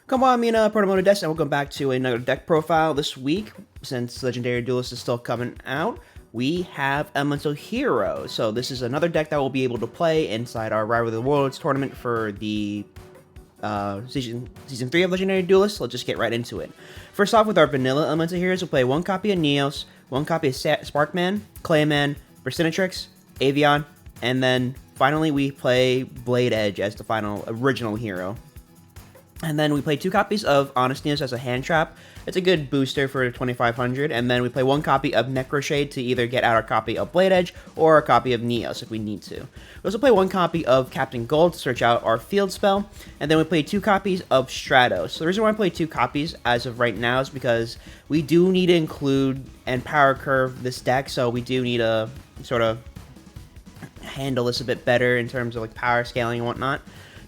Come on, Mina, Proto-moto Desk, and welcome back to another deck profile. This week, since Legendary Duelist is still coming out, we have Elemental Hero. So this is another deck that we'll be able to play inside our Rival of the Worlds tournament for the season 3 of Legendary Duelist. Let's just get right into it. First off, with our vanilla Elemental Heroes, we'll play one copy of Neos, one copy of Sparkman, Clayman, Brasinatrix, Avian, and then finally we play Blade Edge as the final original hero. And then we play two copies of Honest Neos as a hand trap. It's a good booster for 2500. And then we play one copy of Necroshade to either get out our copy of Blade Edge or a copy of Neos if we need to. We also play one copy of Captain Gold to search out our field spell. And then we play two copies of Stratos. So the reason why I play two copies as of right now is because we do need to include and power curve this deck. So we do need to sort of handle this a bit better in terms of like power scaling and whatnot.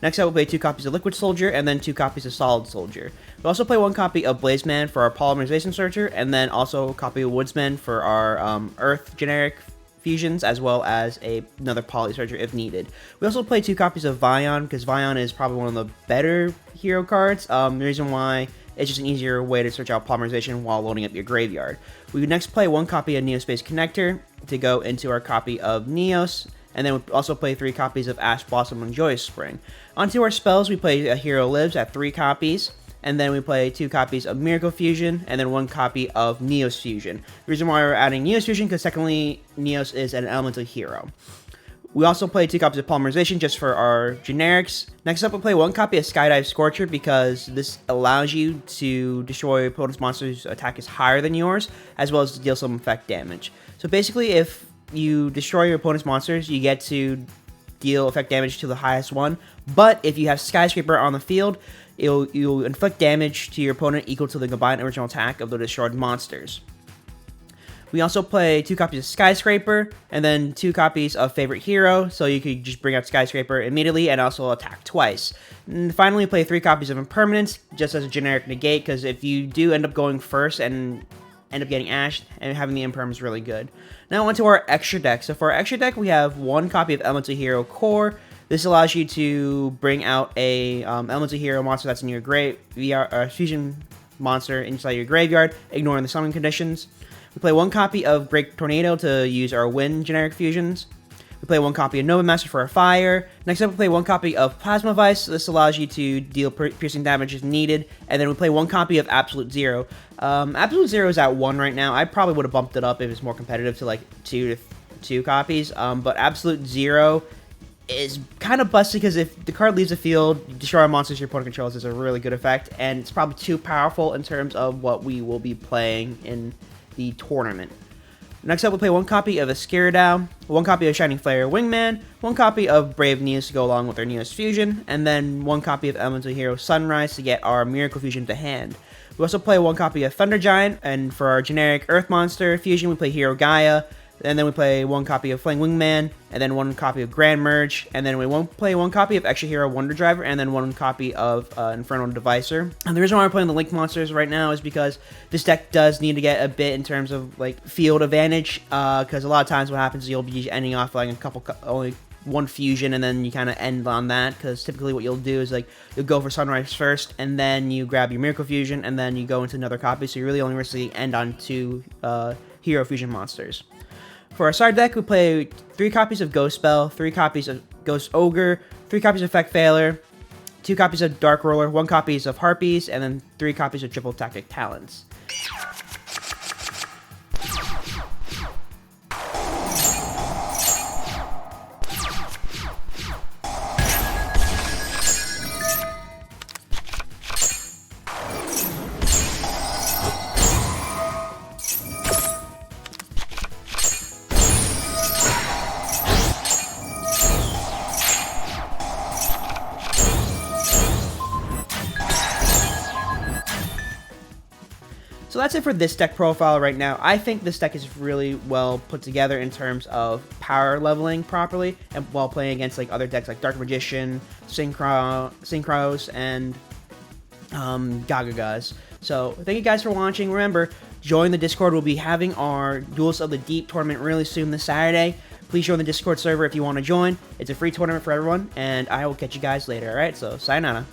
Next up, we'll play two copies of Liquid Soldier, and then two copies of Solid Soldier. We'll also play one copy of Blazeman for our Polymerization Searcher, and then also a copy of Woodsman for our Earth generic fusions, as well as another Poly Searcher if needed. We also play two copies of Vion, because Vion is probably one of the better hero cards. The reason why, it's just an easier way to search out Polymerization while loading up your graveyard. We would next play one copy of Neospace Connector to go into our copy of Neos. And then we also play three copies of Ash Blossom and Joyous Spring. Onto our spells, we play a Hero Lives at 3 copies. And then we play 2 copies of Miracle Fusion, and then 1 copy of Neos Fusion. The reason why we're adding Neos Fusion, because secondly, Neos is an elemental hero. We also play 2 copies of Polymerization just for our generics. Next up, we'll play 1 copy of Skydive Scorcher because this allows you to destroy opponent's monsters' attack is higher than yours, as well as to deal some effect damage. So basically, if you destroy your opponent's monsters, you get to deal effect damage to the highest one. But if you have Skyscraper on the field, you'll inflict damage to your opponent equal to the combined original attack of the destroyed monsters. We also play 2 copies of Skyscraper, and then 2 copies of Favorite Hero, so you could just bring out Skyscraper immediately and also attack twice. And finally, play 3 copies of Impermanence, just as a generic negate, because if you do end up going first and end up getting ashed, and having the Imperm is really good. Now onto our extra deck. So for our extra deck, we have 1 copy of Elemental Hero Core. This allows you to bring out a Elemental Hero monster that's in your fusion monster inside your graveyard, ignoring the summoning conditions. We play 1 copy of Break Tornado to use our Wind generic fusions. We play 1 copy of Nova Master for our fire. Next up, we play 1 copy of Plasma Vice. This allows you to deal piercing damage as needed. And then we play 1 copy of Absolute Zero. Absolute Zero is at 1 right now. I probably would have bumped it up if it was more competitive to like 2 copies. But Absolute Zero is kind of busted because if the card leaves the field, destroy monsters your opponent controls is a really good effect. And it's probably too powerful in terms of what we will be playing in the tournament. Next up, we'll play 1 copy of Escaradao, 1 copy of Shining Flare Wingman, 1 copy of Brave Neos to go along with our Neos Fusion, and then 1 copy of Elemental Hero Sunrise to get our Miracle Fusion to hand. We also play 1 copy of Thunder Giant, and for our generic Earth Monster Fusion, we play Hero Gaia, and then we play 1 copy of Flame Wingman, and then 1 copy of Grand Merge, and then we won't play 1 copy of Extra Hero Wonder Driver, and then 1 copy of Infernal Devicer. And the reason why we're playing the Link monsters right now is because this deck does need to get a bit in terms of like field advantage, because a lot of times what happens is you'll be ending off like only 1 fusion, and then you kind of end on that, because typically what you'll do is like you'll go for Sunrise first, and then you grab your Miracle Fusion, and then you go into another copy, so you really only risk end on 2 Hero Fusion monsters. For our side deck, we play 3 copies of Ghost Spell, 3 copies of Ghost Ogre, 3 copies of Effect Failure, 2 copies of Dark Roller, 1 copies of Harpies, and then 3 copies of Triple Tactic Talents. So that's it for this deck profile right now. I think this deck is really well put together in terms of power leveling properly, and while playing against like other decks like Dark Magician, Synchros, and Gagagas. So thank you guys for watching. Remember, join the Discord. We'll be having our Duels of the Deep tournament really soon this Saturday. Please join the Discord server if you want to join. It's a free tournament for everyone, and I will catch you guys later. Alright, so sayonara.